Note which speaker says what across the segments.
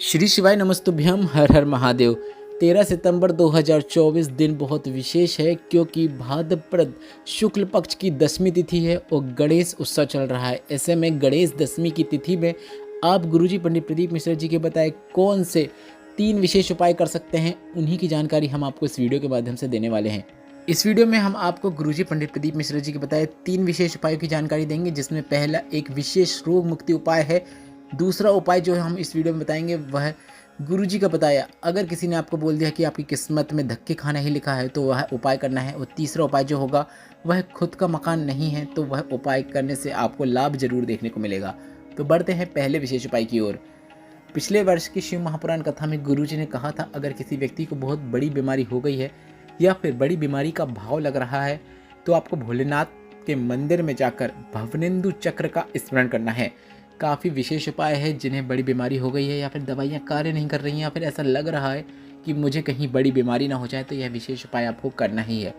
Speaker 1: श्री शिवाय नमस्तुभ्यम हर हर महादेव। 13 सितंबर 2024 दिन बहुत विशेष है क्योंकि भाद्रपद शुक्ल पक्ष की दशमी तिथि है और गणेश उत्सव चल रहा है। ऐसे में गणेश दशमी की तिथि में आप गुरुजी पंडित प्रदीप मिश्रा जी के बताए कौन से 3 विशेष उपाय कर सकते हैं, उन्हीं की जानकारी हम आपको इस वीडियो के माध्यम से देने वाले हैं। इस वीडियो में हम आपको गुरुजी पंडित प्रदीप मिश्रा जी के बताए 3 विशेष उपायों की जानकारी देंगे, जिसमें पहला एक विशेष रोग मुक्ति उपाय है। दूसरा उपाय जो हम इस वीडियो में बताएंगे वह गुरुजी का बताया, अगर किसी ने आपको बोल दिया कि आपकी किस्मत में धक्के खाना ही लिखा है तो वह उपाय करना है। और तीसरा उपाय जो होगा वह खुद का मकान नहीं है तो वह उपाय करने से आपको लाभ जरूर देखने को मिलेगा। तो बढ़ते हैं पहले विशेष उपाय की ओर। पिछले वर्ष की शिव महापुराण कथा में गुरुजी ने कहा था, अगर किसी व्यक्ति को बहुत बड़ी बीमारी हो गई है या फिर बड़ी बीमारी का भाव लग रहा है तो आपको भोलेनाथ के मंदिर में जाकर भवनेंदु चक्र का स्मरण करना है। काफ़ी विशेष उपाय है जिन्हें बड़ी बीमारी हो गई है या फिर दवाइयाँ कार्य नहीं कर रही हैं या फिर ऐसा लग रहा है कि मुझे कहीं बड़ी बीमारी ना हो जाए, तो यह विशेष उपाय आपको करना ही है।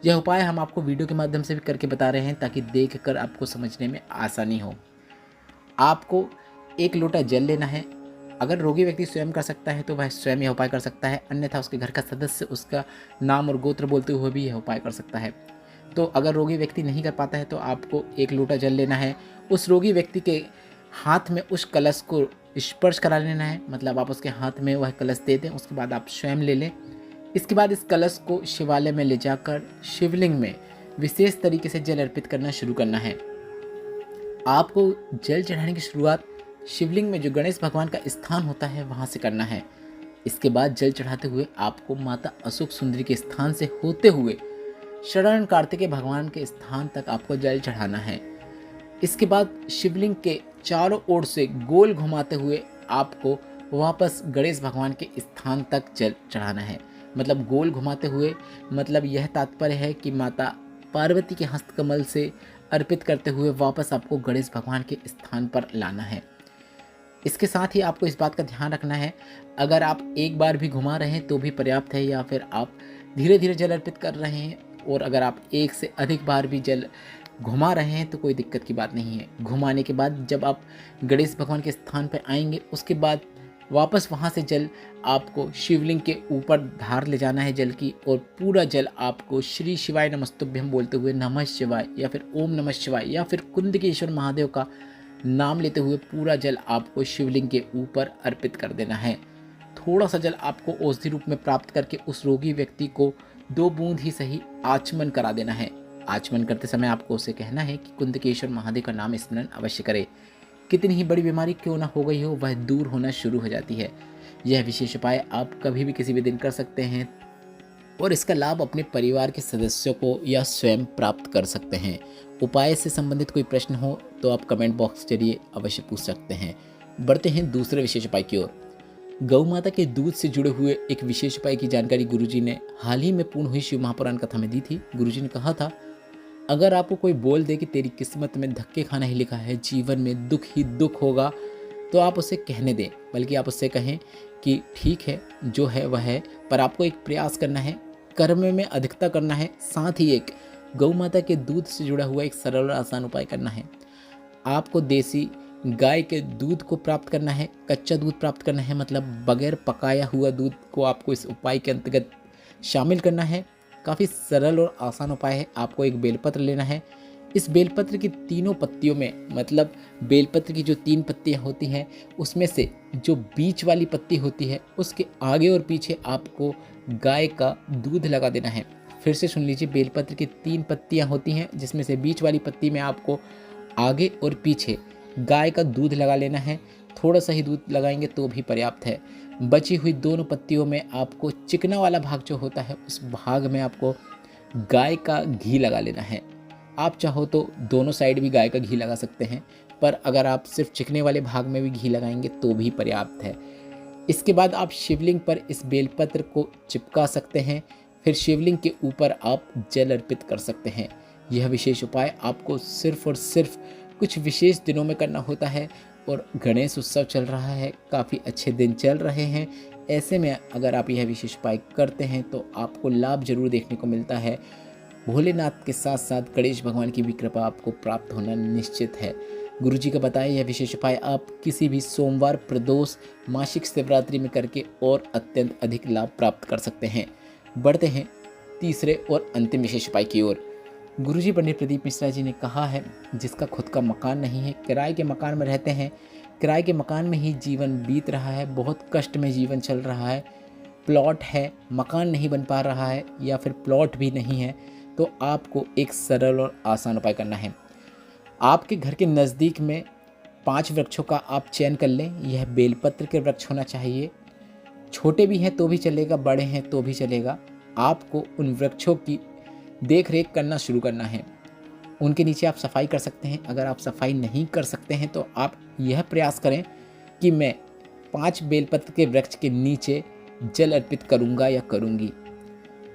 Speaker 1: यह उपाय हम आपको वीडियो के माध्यम से भी करके बता रहे हैं ताकि देखकर आपको समझने में आसानी हो। आपको 1 लोटा जल लेना है। अगर रोगी व्यक्ति स्वयं कर सकता है तो वह स्वयं यह उपाय कर सकता है, अन्यथा उसके घर का सदस्य उसका नाम और गोत्र बोलते हुए भी यह उपाय कर सकता है। तो अगर रोगी व्यक्ति नहीं कर पाता है तो आपको 1 लोटा जल लेना है। उस रोगी व्यक्ति के हाथ में उस कलश को स्पर्श करा लेना है, मतलब आप उसके हाथ में वह कलश दे दें, उसके बाद आप स्वयं ले लें। इसके बाद इस कलश को शिवालय में ले जाकर शिवलिंग में विशेष तरीके से जल अर्पित करना शुरू करना है। आपको जल चढ़ाने की शुरुआत शिवलिंग में जो गणेश भगवान का स्थान होता है वहाँ से करना है। इसके बाद जल चढ़ाते हुए आपको माता अशोक सुंदरी के स्थान से होते हुए शरण कार्तिकेय भगवान के स्थान तक आपको जल चढ़ाना है। इसके बाद शिवलिंग के चारों ओर से गोल घुमाते हुए आपको वापस गणेश भगवान के स्थान तक जल चढ़ाना है। मतलब गोल घुमाते हुए, मतलब यह तात्पर्य है कि माता पार्वती के हस्तकमल से अर्पित करते हुए वापस आपको गणेश भगवान के स्थान पर लाना है। इसके साथ ही आपको इस बात का ध्यान रखना है, अगर आप एक बार भी घुमा रहे हैं तो भी पर्याप्त है, या फिर आप धीरे धीरे जल अर्पित कर रहे हैं और अगर आप एक से अधिक बार भी जल घुमा रहे हैं तो कोई दिक्कत की बात नहीं है। घुमाने के बाद जब आप गणेश भगवान के स्थान पर आएंगे उसके बाद वापस वहां से जल आपको शिवलिंग के ऊपर धार ले जाना है जल की, और पूरा जल आपको श्री शिवाय नमस्तुभ्यम बोलते हुए नमः शिवाय या फिर ओम नमः शिवाय या फिर कुंदकेश्वर महादेव का नाम लेते हुए पूरा जल आपको शिवलिंग के ऊपर अर्पित कर देना है। थोड़ा सा जल आपको औषधि रूप में प्राप्त करके उस रोगी व्यक्ति को 2 बूंद ही सही आचमन करा देना है। आचमन करते समय आपको उसे कहना है कि कुंदकेश्वर महादेव का नाम स्मरण अवश्य करे। कितनी ही बड़ी बीमारी क्यों ना हो गई हो वह दूर होना शुरू हो जाती है। यह विशेष उपाय आप कभी भी किसी भी दिन कर सकते हैं और इसका लाभ अपने परिवार के सदस्यों को या स्वयं प्राप्त कर सकते हैं। उपाय से संबंधित कोई प्रश्न हो तो आप कमेंट बॉक्स के जरिए अवश्य पूछ सकते हैं। बढ़ते हैं दूसरे विशेष उपाय की ओर। गौ माता के दूध से जुड़े हुए एक विशेष उपाय की जानकारी गुरुजी ने हाल ही में पूर्ण हुई शिव महापुराण कथा में दी थी। गुरुजी ने कहा था, अगर आपको कोई बोल दे कि तेरी किस्मत में धक्के खाना ही लिखा है, जीवन में दुख ही दुख होगा, तो आप उसे कहने दें, बल्कि आप उससे कहें कि ठीक है जो है वह है, पर आपको एक प्रयास करना है, कर्म में अधिकता करना है, साथ ही एक गौ माता के दूध से जुड़ा हुआ एक सरल और आसान उपाय करना है। आपको देसी गाय के दूध को प्राप्त करना है, कच्चा दूध प्राप्त करना है, मतलब बगैर पकाया हुआ दूध को आपको इस उपाय के अंतर्गत शामिल करना है। काफ़ी सरल और आसान उपाय है। आपको एक बेलपत्र लेना है। इस बेलपत्र की तीनों पत्तियों में, मतलब बेलपत्र की जो 3 पत्तियां होती हैं उसमें से जो बीच वाली पत्ती होती है उसके आगे और पीछे आपको गाय का दूध लगा देना है। फिर से सुन लीजिए, बेलपत्र की 3 पत्तियां होती हैं जिसमें से बीच वाली पत्ती में आपको आगे और पीछे गाय का दूध लगा लेना है। थोड़ा सा ही दूध लगाएंगे तो भी पर्याप्त है। बची हुई दोनों पत्तियों में आपको चिकना वाला भाग जो होता है उस भाग में आपको गाय का घी लगा लेना है। आप चाहो तो दोनों साइड भी गाय का घी लगा सकते हैं, पर अगर आप सिर्फ चिकने वाले भाग में भी घी लगाएंगे तो भी पर्याप्त है। इसके बाद आप शिवलिंग पर इस बेलपत्र को चिपका सकते हैं। फिर शिवलिंग के ऊपर आप जल अर्पित कर सकते हैं। यह विशेष उपाय आपको सिर्फ और सिर्फ कुछ विशेष दिनों में करना होता है और गणेश उत्सव चल रहा है, काफ़ी अच्छे दिन चल रहे हैं। ऐसे में अगर आप यह विशेष उपाय करते हैं तो आपको लाभ जरूर देखने को मिलता है। भोलेनाथ के साथ साथ गणेश भगवान की भी कृपा आपको प्राप्त होना निश्चित है। गुरुजी का बताया यह विशेष उपाय आप किसी भी सोमवार, प्रदोष, मासिक शिवरात्रि में करके और अत्यंत अधिक लाभ प्राप्त कर सकते हैं। बढ़ते हैं तीसरे और अंतिम विशेष उपाय की ओर। गुरुजी पंडित प्रदीप मिश्रा जी ने कहा है, जिसका खुद का मकान नहीं है, किराए के मकान में रहते हैं, किराए के मकान में ही जीवन बीत रहा है, बहुत कष्ट में जीवन चल रहा है, प्लॉट है, मकान नहीं बन पा रहा है या फिर प्लॉट भी नहीं है, तो आपको एक सरल और आसान उपाय करना है। आपके घर के नज़दीक में 5 वृक्षों का आप चयन कर लें। यह बेलपत्र के वृक्ष होना चाहिए, छोटे भी हैं तो भी चलेगा, बड़े हैं तो भी चलेगा। आपको उन वृक्षों की देख रेख करना शुरू करना है। उनके नीचे आप सफाई कर सकते हैं। अगर आप सफाई नहीं कर सकते हैं तो आप यह प्रयास करें कि मैं 5 बेलपत्र के वृक्ष के नीचे जल अर्पित करूंगा या करूंगी।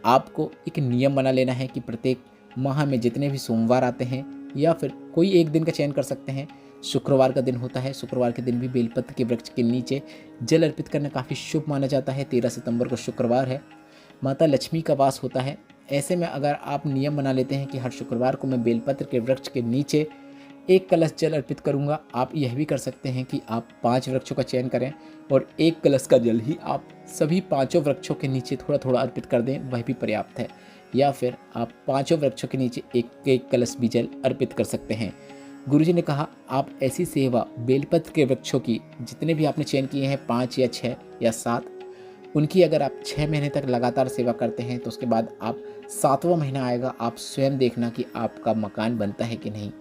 Speaker 1: आपको एक नियम बना लेना है कि प्रत्येक माह में जितने भी सोमवार आते हैं या फिर कोई एक दिन का चयन कर सकते हैं, शुक्रवार का दिन होता है, शुक्रवार के दिन भी बेलपत्र के वृक्ष के नीचे जल अर्पित करना काफ़ी शुभ माना जाता है। 13 सितंबर को शुक्रवार है, माता लक्ष्मी का वास होता है। ऐसे में अगर आप नियम बना लेते हैं कि हर शुक्रवार को मैं बेलपत्र के वृक्ष के नीचे एक कलश जल अर्पित करूंगा, आप यह भी कर सकते हैं कि आप 5 वृक्षों का चयन करें और एक कलश का जल ही आप सभी 5 वृक्षों के नीचे थोड़ा थोड़ा अर्पित कर दें, वह भी पर्याप्त है। या फिर आप 5 वृक्षों के नीचे एक एक कलश भी जल अर्पित कर सकते हैं। गुरुजी ने कहा आप ऐसी सेवा बेलपत्र के वृक्षों की जितने भी आपने चयन किए हैं, 5 या 6 या 7, उनकी अगर आप 6 महीने तक लगातार सेवा करते हैं तो उसके बाद आप 7वां महीना आएगा, आप स्वयं देखना कि आपका मकान बनता है कि नहीं,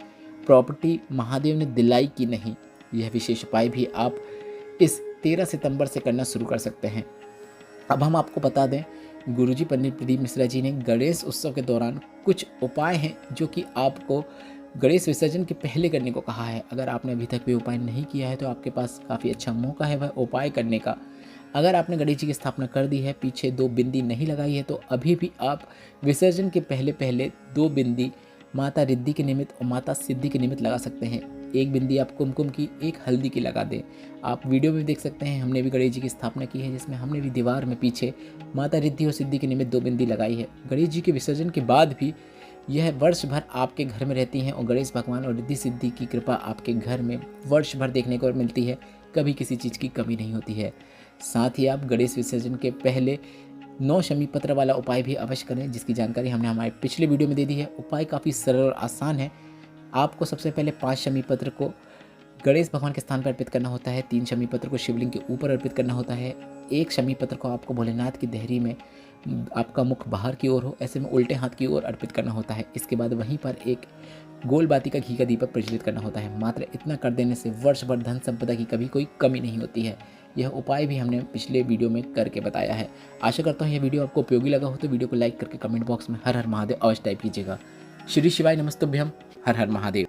Speaker 1: प्रॉपर्टी महादेव ने दिलाई कि नहीं। यह विशेष उपाय भी आप इस 13 सितंबर से करना शुरू कर सकते हैं। अब हम आपको बता दें, गुरुजी पंडित प्रदीप मिश्रा जी ने गणेश उत्सव के दौरान कुछ उपाय हैं जो कि आपको गणेश विसर्जन के पहले करने को कहा है। अगर आपने अभी तक भी उपाय नहीं किया है तो आपके पास काफ़ी अच्छा मौका है वह उपाय करने का। अगर आपने गणेश जी की स्थापना कर दी है, पीछे 2 बिंदी नहीं लगाई है, तो अभी भी आप विसर्जन के पहले पहले 2 बिंदी माता रिद्धि के निमित्त और माता सिद्धि के निमित्त लगा सकते हैं। 1 बिंदी आप कुमकुम की, 1 हल्दी की लगा दें। आप वीडियो में देख सकते हैं, हमने भी गणेश जी की स्थापना की है जिसमें हमने भी दीवार में पीछे माता रिद्धि और सिद्धि के निमित्त 2 बिंदी लगाई है। गणेश जी के विसर्जन के बाद भी यह वर्ष भर आपके घर में रहती हैं और गणेश भगवान और रिद्धि सिद्धि की कृपा आपके घर में वर्ष भर देखने को मिलती है, कभी किसी चीज़ की कमी नहीं होती है। साथ ही आप गणेश विसर्जन के पहले 9 शमी पत्र वाला उपाय भी अवश्य करें, जिसकी जानकारी हमने हमारे पिछले वीडियो में दे दी है। उपाय काफ़ी सरल और आसान है। आपको सबसे पहले 5 शमी पत्र को गणेश भगवान के स्थान पर अर्पित करना होता है, 3 शमी पत्र को शिवलिंग के ऊपर अर्पित करना होता है, 1 शमी पत्र को आपको भोलेनाथ की देहरी में आपका मुख बाहर की ओर हो, ऐसे में उल्टे हाथ की ओर अर्पित करना होता है। इसके बाद वहीं पर एक गोल बाती का घी का दीपक प्रज्वलित करना होता है। मात्र इतना कर देने से वर्ष भर धन संपदा की कभी कोई कमी नहीं होती है। यह उपाय भी हमने पिछले वीडियो में करके बताया है। आशा करता हूँ यह वीडियो आपको उपयोगी लगा हो तो वीडियो को लाइक करके कमेंट बॉक्स में हर हर महादेव अवश्य टाइप कीजिएगा। श्री शिवाय नमस्तुभ्यम। हर हर महादेव।